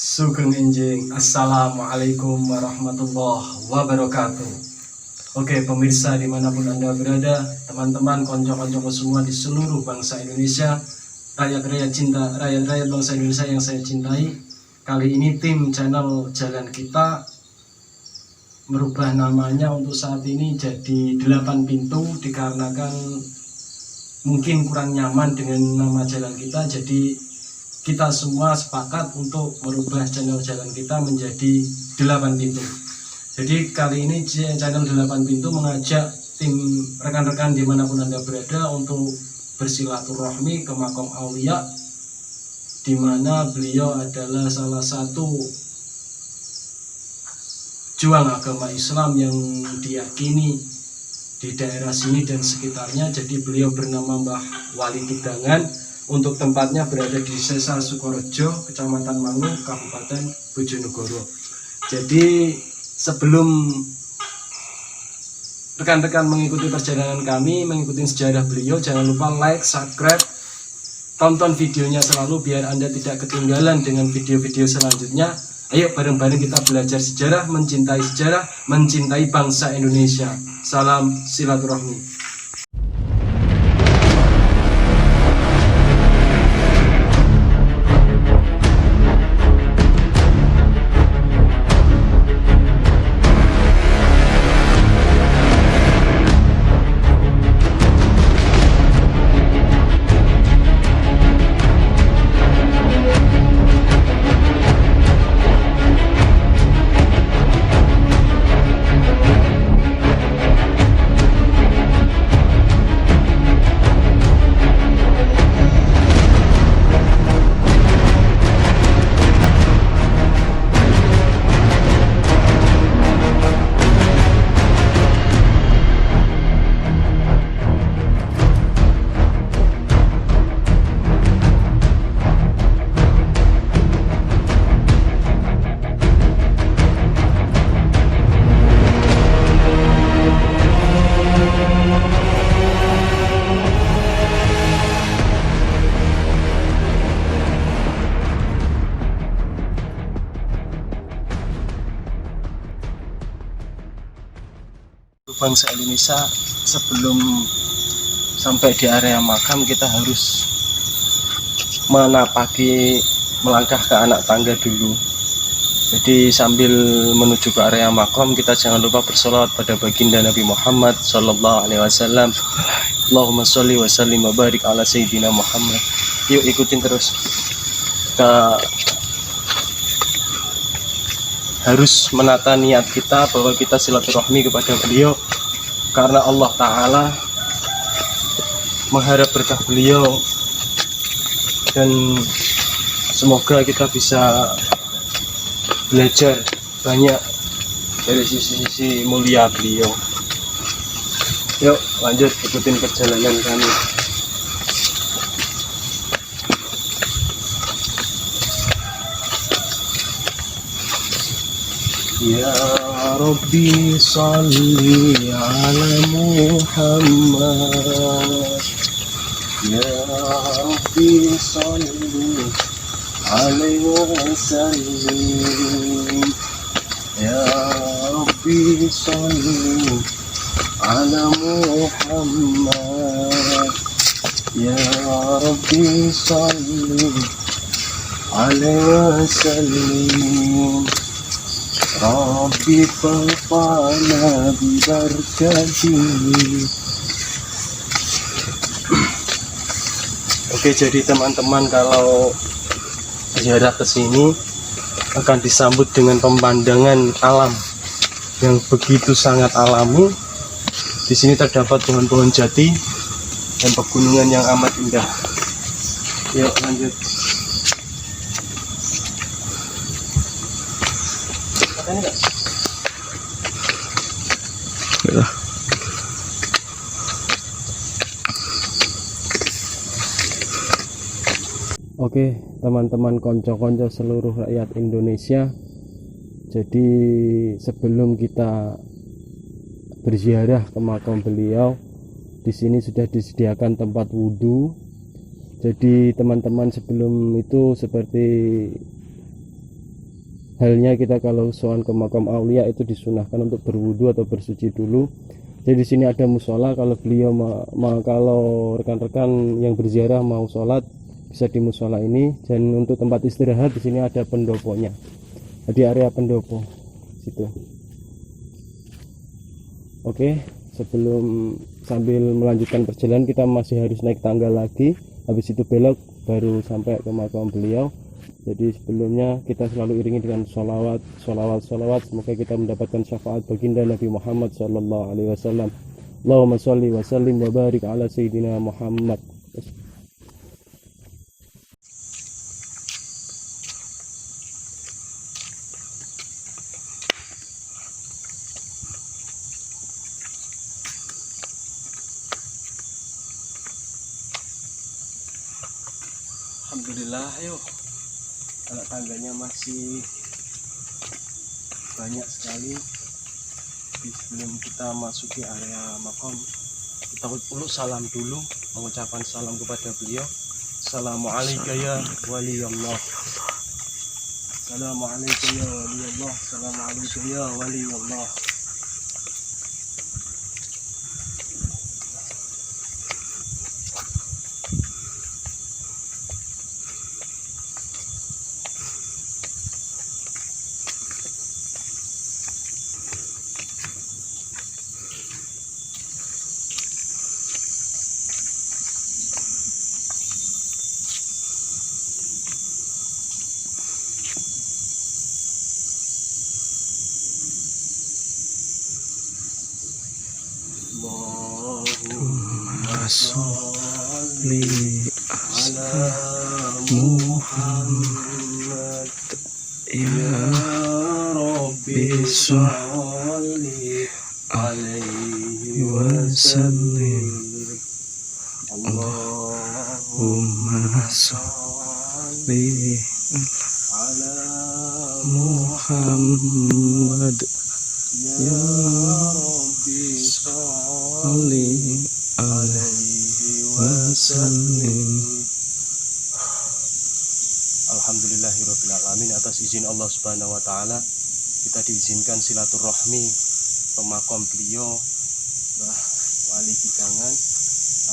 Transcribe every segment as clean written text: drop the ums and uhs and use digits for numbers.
Sugeng Enjing, Assalamualaikum warahmatullahi wabarakatuh. Oke pemirsa dimanapun Anda berada, teman-teman, konco-konco semua di seluruh bangsa Indonesia, rakyat-rakyat bangsa Indonesia yang saya cintai. Kali ini tim channel Jalan Kita merubah namanya untuk saat ini jadi 8 pintu, dikarenakan mungkin kurang nyaman dengan nama Jalan Kita. Jadi kita semua sepakat untuk merubah channel Jalan Kita menjadi 8 pintu. Jadi kali ini channel 8 pintu mengajak tim rekan-rekan dimanapun Anda berada untuk bersilaturahmi ke Makom Aulia, di mana beliau adalah salah satu juang agama Islam yang diyakini di daerah sini dan sekitarnya. Jadi beliau bernama Mbah Wali Tudangan. Untuk tempatnya berada di Desa Sukorejo, Kecamatan Mangu, Kabupaten Bojonegoro. Jadi sebelum rekan-rekan mengikuti perjalanan kami, mengikuti sejarah beliau, jangan lupa like, subscribe, tonton videonya selalu biar Anda tidak ketinggalan dengan video-video selanjutnya. Ayo bareng-bareng kita belajar sejarah, mencintai bangsa Indonesia. Salam silaturahmi. Bangsa Indonesia, sebelum sampai di area makam kita harus melangkah ke anak tangga dulu. Jadi sambil menuju ke area makam kita jangan lupa bersolawat pada baginda Nabi Muhammad Sallallahu Alaihi Wasallam. Allahumma sholli wa sallim wa barik ala sayyidina Muhammad. Yuk ikutin terus. Kita harus menata niat kita bahwa kita silaturahmi kepada beliau karena Allah Ta'ala mengharap berkah beliau, dan semoga kita bisa belajar banyak dari sisi-sisi mulia beliau. Yuk lanjut ikutin perjalanan kami. Ya Rabbi salli ala Muhammad, Ya Rabbi salli alaihi wasallim, Ya Rabbi salli ala Muhammad, Ya Rabbi salli alaihi wasallim. Rabbi fa'fana bibarkati. Oke, jadi teman-teman kalau ziarah ke sini akan disambut dengan pemandangan alam yang begitu sangat alami. Di sini terdapat pohon-pohon jati dan pegunungan yang amat indah. Yuk lanjut. Oke teman-teman, konco-konco seluruh rakyat Indonesia, jadi sebelum kita berziarah ke makam beliau, di sini sudah disediakan tempat wudhu. Jadi teman-teman sebelum itu seperti halnya kita kalau soal ke makam aulia itu disunahkan untuk berwudu atau bersuci dulu. Jadi di sini ada musola, kalau beliau kalau rekan-rekan yang berziarah mau sholat bisa di musola ini. Dan untuk tempat istirahat di sini ada pendoponya, di area pendopo situ. Oke, sebelum sambil melanjutkan perjalanan kita masih harus naik tangga lagi, habis itu belok baru sampai ke makam beliau. Jadi sebelumnya kita selalu iringi dengan sholawat. Semoga kita mendapatkan syafaat baginda Nabi Muhammad sallallahu alaihi wasallam. Allahumma sholli wa sallim wa barik ala sayyidina Muhammad. Alhamdulillah, yuk. Kalau tangganya masih banyak sekali. Sebelum kita masuki area makam, kita perlu salam dulu, mengucapkan salam kepada beliau. Assalamualaikum ya waliyallah. Assalamualaikum ya waliyallah. Assalamualaikum ya waliyallah. Allahumma sholli ala Muhammad ya Rabbi sholli alaihi wasallim. Allahumma sholli ala Muhammad ya Rabbi sholli alaihi wasallim. Alhamdulillahirabbil alamin. Atas izin Allah Subhanahu wa taala kita diizinkan silaturahmi ke makam beliau Mbah Wali Kidangan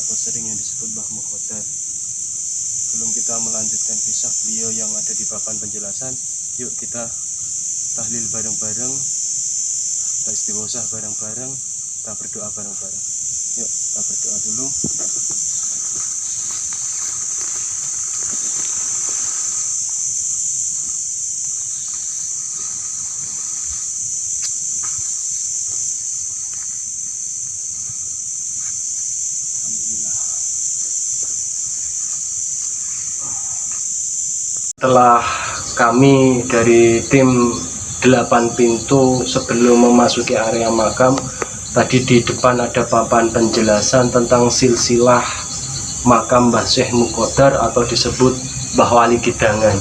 atau sering yang disebut Mbah Mukhodar. Sebelum kita melanjutkan kisah beliau yang ada di papan penjelasan, yuk kita tahlil bareng-bareng, kita istighosah bareng-bareng, kita berdoa bareng-bareng. Yuk kita berdoa dulu. Setelah kami dari tim 8 pintu sebelum memasuki area makam, tadi di depan ada papan penjelasan tentang silsilah makam Mbah Syekh Mukhodar atau disebut Mbah Wali Kidangan.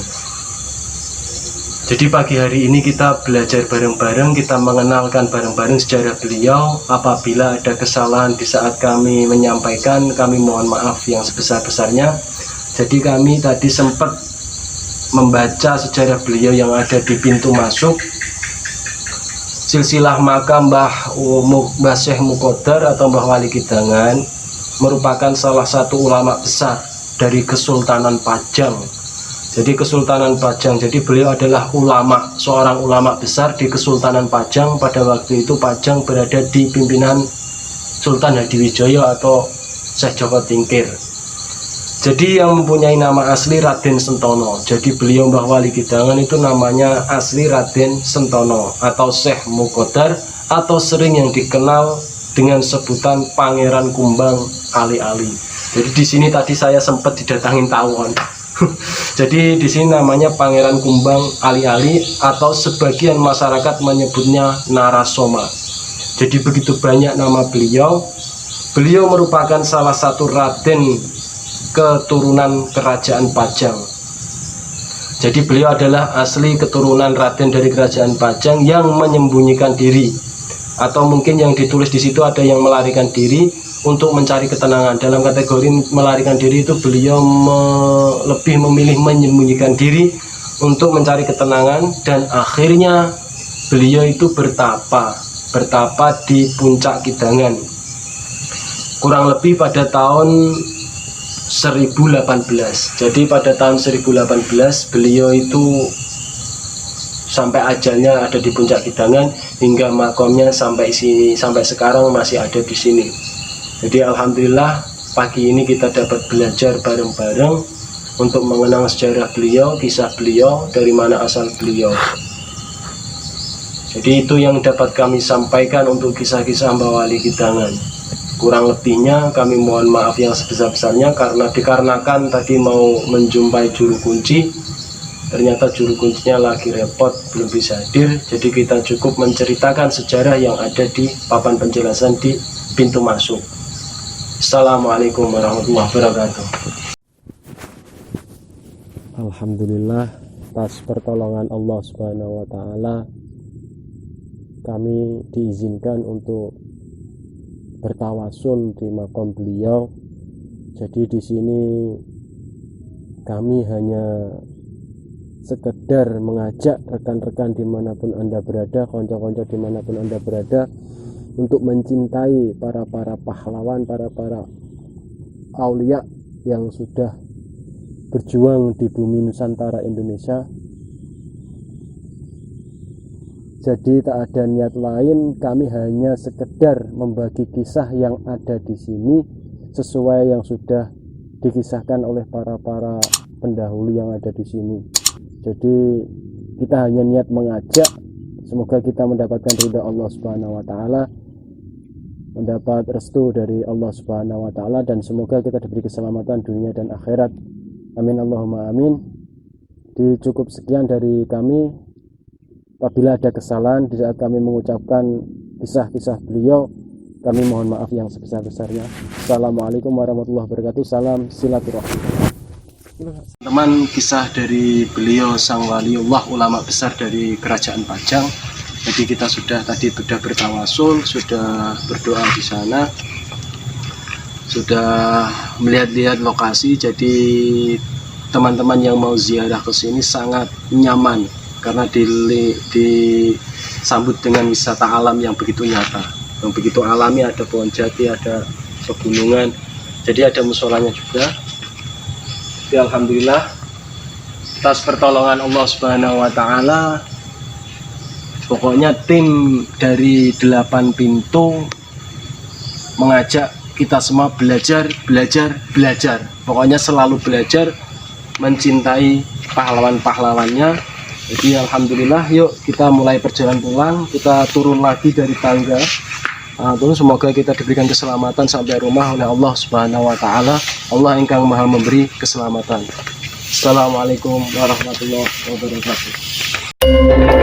Jadi pagi hari ini kita belajar bareng-bareng, kita mengenalkan bareng-bareng sejarah beliau. Apabila ada kesalahan di saat kami menyampaikan, kami mohon maaf yang sebesar-besarnya. Jadi kami tadi sempat membaca sejarah beliau yang ada di pintu masuk. Silsilah makam Mbah Syekh Mukhodar atau Mbah Wali Kidangan merupakan salah satu ulama besar dari Kesultanan Pajang. Jadi Kesultanan Pajang, jadi beliau adalah ulama, seorang ulama besar di Kesultanan Pajang. Pada waktu itu Pajang berada di pimpinan Sultan Hadiwijaya atau Syekh Joko Tingkir. Jadi yang mempunyai nama asli Raden Sentono. Jadi beliau Mbah Wali Kidangan itu namanya asli Raden Sentono atau Syekh Mukhodar, atau sering yang dikenal dengan sebutan Pangeran Kumbang Ali-Ali. Jadi di sini tadi saya sempat didatangin tawon. Jadi di sini namanya Pangeran Kumbang Ali-Ali, atau sebagian masyarakat menyebutnya Narasoma. Jadi begitu banyak nama beliau. Beliau merupakan salah satu raden keturunan kerajaan Pajang. Jadi beliau adalah asli keturunan raden dari kerajaan Pajang yang menyembunyikan diri, atau mungkin yang ditulis di situ ada yang melarikan diri untuk mencari ketenangan. Dalam kategori melarikan diri itu beliau lebih memilih menyembunyikan diri untuk mencari ketenangan, dan akhirnya beliau itu bertapa di puncak Kidangan kurang lebih pada tahun 1018. Jadi pada tahun 1018 beliau itu sampai ajalnya ada di puncak Kidangan, hingga makomnya sampai sini, sampai sekarang masih ada di sini. Jadi alhamdulillah pagi ini kita dapat belajar bareng-bareng untuk mengenang sejarah beliau, kisah beliau, dari mana asal beliau. Jadi itu yang dapat kami sampaikan untuk kisah-kisah Mbah Wali Kidangan. Kurang lebihnya kami mohon maaf yang sebesar-besarnya, karena dikarenakan tadi mau menjumpai juru kunci, ternyata juru kuncinya lagi repot, belum bisa hadir. Jadi kita cukup menceritakan sejarah yang ada di papan penjelasan di pintu masuk. Assalamualaikum warahmatullahi wabarakatuh. Alhamdulillah, atas pertolongan Allah Subhanahu wa taala kami diizinkan untuk bertawasul di makam beliau. Jadi di sini kami hanya sekedar mengajak rekan-rekan dimanapun Anda berada, konco-konco dimanapun Anda berada, untuk mencintai para pahlawan, para aulia yang sudah berjuang di bumi Nusantara Indonesia. Jadi tak ada niat lain, kami hanya sekedar membagi kisah yang ada di sini sesuai yang sudah dikisahkan oleh para pendahulu yang ada di sini. Jadi kita hanya niat mengajak, semoga kita mendapatkan ridha Allah Subhanahu wa taala, mendapat restu dari Allah Subhanahu wa taala, dan semoga kita diberi keselamatan dunia dan akhirat. Amin Allahumma amin. Cukup sekian dari kami. Apabila ada kesalahan di saat kami mengucapkan kisah-kisah beliau, kami mohon maaf yang sebesar-besarnya. Assalamualaikum warahmatullahi wabarakatuh. Salam silaturahmi. Teman, kisah dari beliau sang waliullah, ulama besar dari kerajaan Pajang. Jadi kita sudah bertawasul, sudah berdoa di sana, sudah melihat-lihat lokasi. Jadi teman-teman yang mau ziarah ke sini sangat nyaman, karena disambut dengan wisata alam yang begitu nyata, yang begitu alami. Ada pohon jati, ada pegunungan, jadi ada musolanya juga. Jadi alhamdulillah atas pertolongan Allah Subhanahu wa taala, pokoknya tim dari 8 pintu mengajak kita semua belajar. Pokoknya selalu belajar, mencintai pahlawan-pahlawannya. Jadi alhamdulillah, yuk kita mulai perjalanan pulang. Kita turun lagi dari tangga. Terus semoga kita diberikan keselamatan sampai rumah oleh Allah Subhanahu wa taala. Allah engkang Maha memberi keselamatan. Assalamualaikum warahmatullahi wabarakatuh.